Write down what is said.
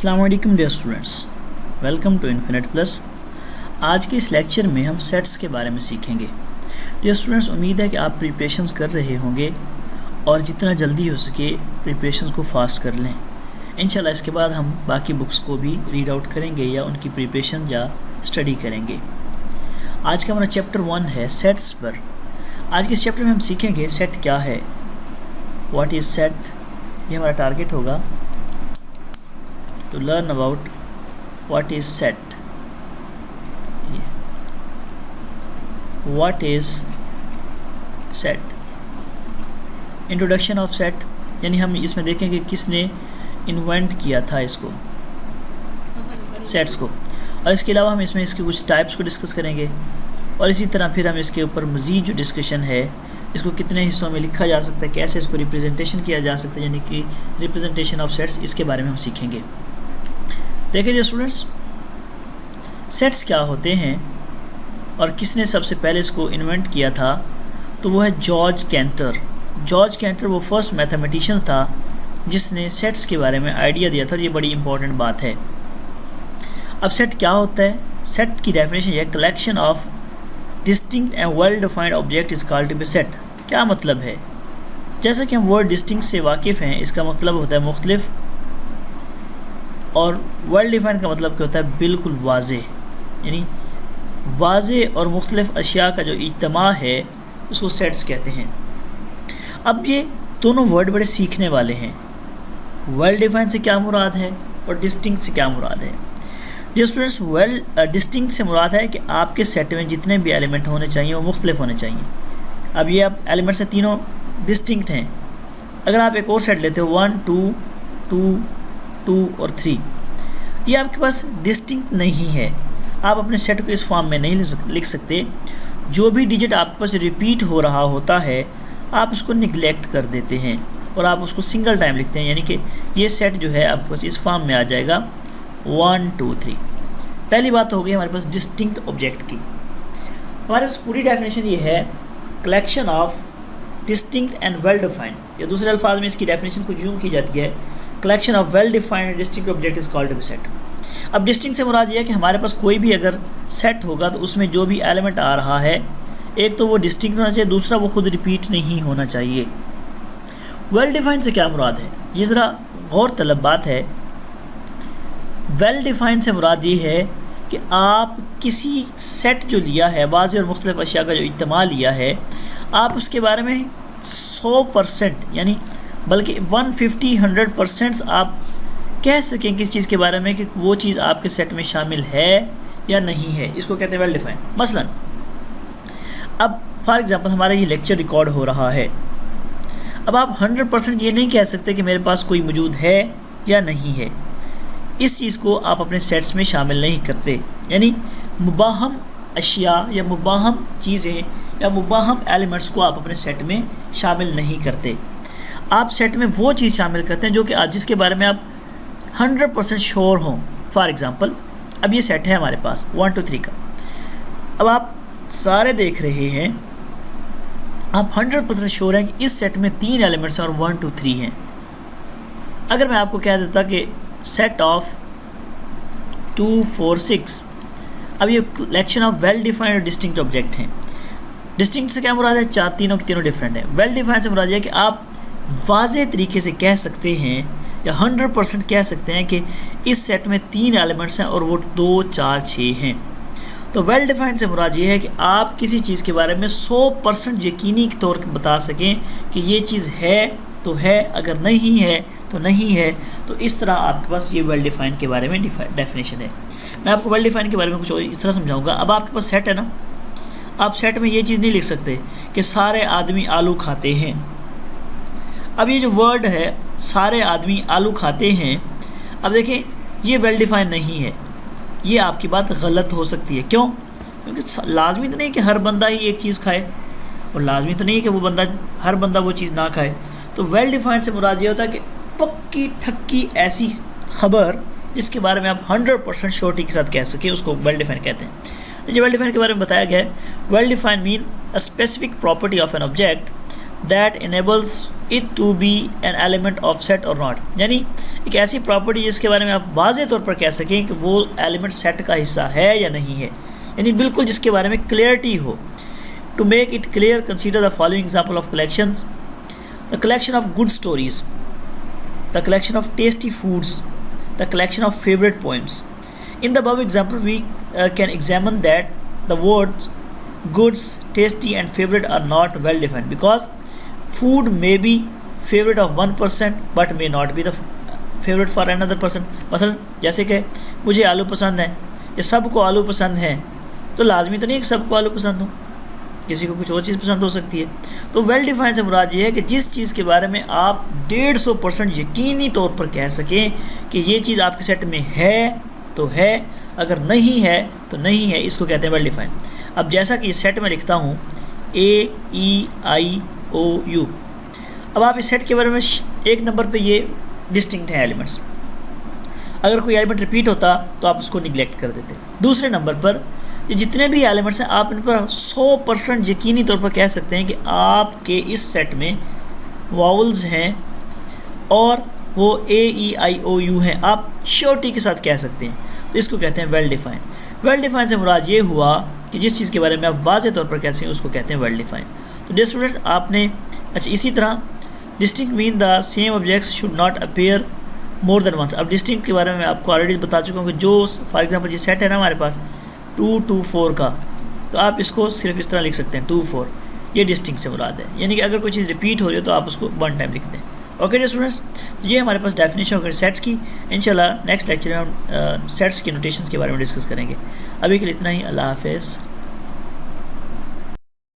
अस्सलाम वालेकुम dear students, welcome to Infinite Plus. आज के इस लेक्चर में हम सेट्स के बारे में सीखेंगे। डियर स्टूडेंट्स, उम्मीद है कि आप प्रिपरेशंस कर रहे होंगे और जितना जल्दी हो सके प्रिपरेशंस को फास्ट कर लें। इंशाल्लाह इसके बाद हम बाकी बुक्स को भी रीड आउट करेंगे या उनकी प्रिपरेशन या स्टडी करेंगे। आज का हमारा चैप्टर 1 है सेट्स पर। आज के इस चैप्टर में हम सीखेंगे सेट क्या है, व्हाट इज़ सेट, ये हमारा टारगेट होगा to learn about what is set, what is set, introduction of set, यानी हम इसमें देखेंगे किसने इन्वेंट किया था इसको, सेट्स को। और इसके अलावा हम इसमें इसके कुछ टाइप्स को डिस्कस करेंगे और इसी तरह फिर हम इसके ऊपर मज़ीद जो डिस्कशन है, इसको कितने हिस्सों में लिखा जा सकता है, कैसे इसको रिप्रेजेंटेशन किया जा सकता है, यानी कि रिप्रेजेंटेशन ऑफ सेट्स, इसके बारे में हम सीखेंगे। देखिए स्टूडेंट्स, सेट्स क्या होते हैं और किसने सबसे पहले इसको इन्वेंट किया था, तो वो है जॉर्ज कैंटर। जॉर्ज कैंटर वो फर्स्ट मैथमेटिशियन था जिसने सेट्स के बारे में आइडिया दिया था और ये बड़ी इंपॉर्टेंट बात है। अब सेट क्या होता है? सेट की डेफिनेशन है collection of distinct and well defined object is called to be set. क्या मतलब है? जैसा कि हम वर्ड डिस्टिंक्ट से वाकिफ़ हैं, इसका मतलब होता है मुख्तलिफ, और वेल डिफाइंड का मतलब क्या होता है? बिल्कुल वाज़े, यानी वाज़े और मुख्तलिफ अशिया का जो इज्तमा है उसको सेट्स कहते हैं। अब ये दोनों वर्ड बड़े सीखने वाले हैं। वेल डिफाइंड से क्या मुराद है और डिस्टिंक्ट से क्या मुराद है? जो स्टूडेंट्स, वेल डिस्टिंक्ट से मुराद है कि आपके सेट में जितने भी एलिमेंट होने चाहिए वो मुख्तलिफ होने चाहिए। अब ये आप एलिमेंट्स से तीनों डिस्टिंक्ट हैं। अगर आप एक और सेट लेते हो 1 2 2 2 और 3, ये आपके पास डिस्टिंक्ट नहीं है। आप अपने सेट को इस फॉर्म में नहीं लिख सकते। जो भी डिजिट आपके पास रिपीट हो रहा होता है आप उसको निगलेक्ट कर देते हैं और आप उसको सिंगल टाइम लिखते हैं, यानी कि ये सेट जो है आपके पास इस फॉर्म में आ जाएगा 1 2 3। पहली बात हो गई हमारे पास डिस्टिंक्ट ऑब्जेक्ट की। हमारे पास पूरी डेफिनेशन ये है collection of distinct and well defined, या दूसरे अल्फाज में इसकी डेफिनेशन कुछ यूँ की जाती है, collection of well defined distinct object is called to be set. अब डिस्टिंक्ट से मुराद ये है कि हमारे पास कोई भी अगर सेट होगा तो उसमें जो भी एलिमेंट आ रहा है, एक तो वो डिस्टिंक्ट होना चाहिए, दूसरा वो खुद रिपीट नहीं होना चाहिए। वेल डिफाइंड से क्या मुराद है? ये ज़रा गौर तलब बात है। वेल डिफाइंड से मुराद ये है कि आप किसी सेट जो लिया है, वाज़े और मुख्तलिफ अशिया का जो इज्तमा लिया है, आप उसके बारे में 100% यानी बल्कि 150-100% आप कह सकें किस चीज़ के बारे में कि वो चीज़ आपके सेट में शामिल है या नहीं है, इसको कहते हैं वेल डिफाइंड। मसलन अब फॉर एग्जांपल हमारा ये लेक्चर रिकॉर्ड हो रहा है। अब आप 100% ये नहीं कह सकते कि मेरे पास कोई मौजूद है या नहीं है। इस चीज़ को आप अपने सेट्स में शामिल नहीं करते, यानी मुबाहम अशिया या मुबाहम चीज़ें या मुबाहम एलिमेंट्स को आप अपने सेट में शामिल नहीं करते। आप सेट में वो चीज़ शामिल करते हैं जो कि आप जिसके बारे में आप 100% श्योर हों। फॉर एग्ज़ाम्पल अब ये सेट है हमारे पास 1 2 3 का। अब आप सारे देख रहे हैं, आप 100% श्योर हैं कि इस सेट में 3 एलिमेंट्स हैं और 1 2 3 हैं। अगर मैं आपको कह देता कि सेट ऑफ 2 4 6, अब ये कलेक्शन ऑफ वेल डिफाइंड और डिस्टिंक्ट ऑब्जेक्ट हैं। डिस्टिंक्ट से क्या मुराद है? तीनों के तीनों डिफरेंट हैं। वेल डिफाइंड से मुराद है कि आप वाज़े तरीके से कह सकते हैं या 100% कह सकते हैं कि इस सेट में 3 एलिमेंट्स हैं और वो 2 4 6 हैं। तो वेल डिफाइंड से मुराद ये है कि आप किसी चीज़ के बारे में 100% यकीनी तौर पर बता सकें कि ये चीज़ है तो है, अगर नहीं है तो नहीं है। तो इस तरह आपके पास ये वेल डिफाइंड के बारे में डेफिनेशन है। मैं आपको वेल डिफाइंड के बारे में कुछ इस तरह समझाऊँगा। अब आपके पास सेट है ना, आप सेट में ये चीज़ नहीं लिख सकते कि सारे आदमी आलू खाते हैं। अब ये जो वर्ड है सारे आदमी आलू खाते हैं, अब देखें ये वेल डिफाइंड नहीं है। ये आपकी बात गलत हो सकती है। क्यों? क्योंकि लाजमी तो नहीं कि हर बंदा ही एक चीज़ खाए और लाजमी तो नहीं है कि वो हर बंदा वो चीज़ ना खाए। तो वेल डिफाइंड से मुराद ये होता है कि पक्की ठक्की ऐसी खबर जिसके बारे में आप 100% श्योरिटी के साथ कह सकें, उसको वेल डिफाइंड कहते हैं। जो वेल डिफाइंड के बारे में बताया गया है, well defined mean a specific property of an object that enables it to be an element of set और नॉट, यानी एक ऐसी प्रॉपर्टी जिसके बारे में आप वाज़े तौर पर कह सकें कि वो एलिमेंट सेट का हिस्सा है या नहीं है, यानी बिल्कुल जिसके बारे में क्लियरिटी हो। To make it clear consider the following example of collections. The collection of good stories, the collection of tasty foods, the collection of favourite poems. In the above example, we can examine that the words goods, tasty and favorite are not well defined because food may be favorite of one person but may not be the favorite for another person. मसलन जैसे कि मुझे आलू पसंद है या सबको आलू पसंद है, तो लाजमी तो नहीं कि सबको आलू पसंद हो, किसी को कुछ और चीज़ पसंद हो सकती है। तो वेल डिफाइंड से मुराद ये है कि जिस चीज़ के बारे में आप 150% यकीनी तौर पर कह सकें कि ये चीज़ आपके सेट में है तो है, अगर नहीं है तो नहीं है, इसको कहते हैं वेल डिफाइंड। अब जैसा कि इस सेट में लिखता हूँ AEIOU, अब आप इस सेट के बारे में एक नंबर पे ये डिस्टिंक्ट हैं एलिमेंट्स, अगर कोई एलिमेंट रिपीट होता तो आप उसको निगलेक्ट कर देते। दूसरे नंबर पर ये जितने भी एलिमेंट्स हैं आप इन पर 100% यकीनी तौर पर कह सकते हैं कि आपके इस सेट में वावल्स हैं और वो AEIOU हैं, आप श्योरिटी के साथ कह सकते हैं, तो इसको कहते हैं वेल डिफाइंड। वेल डिफाइंड से मुराद ये हुआ कि जिस चीज़ के बारे में आप वाज़े तौर पर कहते हैं उसको कहते हैं वेल डिफाइंड। तो डियर स्टूडेंट आपने अच्छा इसी तरह distinct mean the same objects should not appear more than once. अब डिस्टिंक्ट के बारे में आपको ऑलरेडी बता चुका हूँ कि जो फॉर एग्जांपल ये सेट है ना हमारे पास 2 2 4 का, तो आप इसको सिर्फ इस तरह लिख सकते हैं 2 4, ये डिस्टिंक्ट से मुराद है, यानी कि अगर कोई चीज़ रिपीट हो रही है तो आप उसको वन टाइम लिखते हैं। ओके डियर स्टूडेंट्स, ये हमारे पास डेफिनेशन होगी सेट्स की। इंशाल्लाह नेक्स्ट लेक्चर में हम सेट्स के नोटेशंस के बारे में डिस्कस करेंगे। अभी के लिए इतना ही, अल्लाह हाफिज़।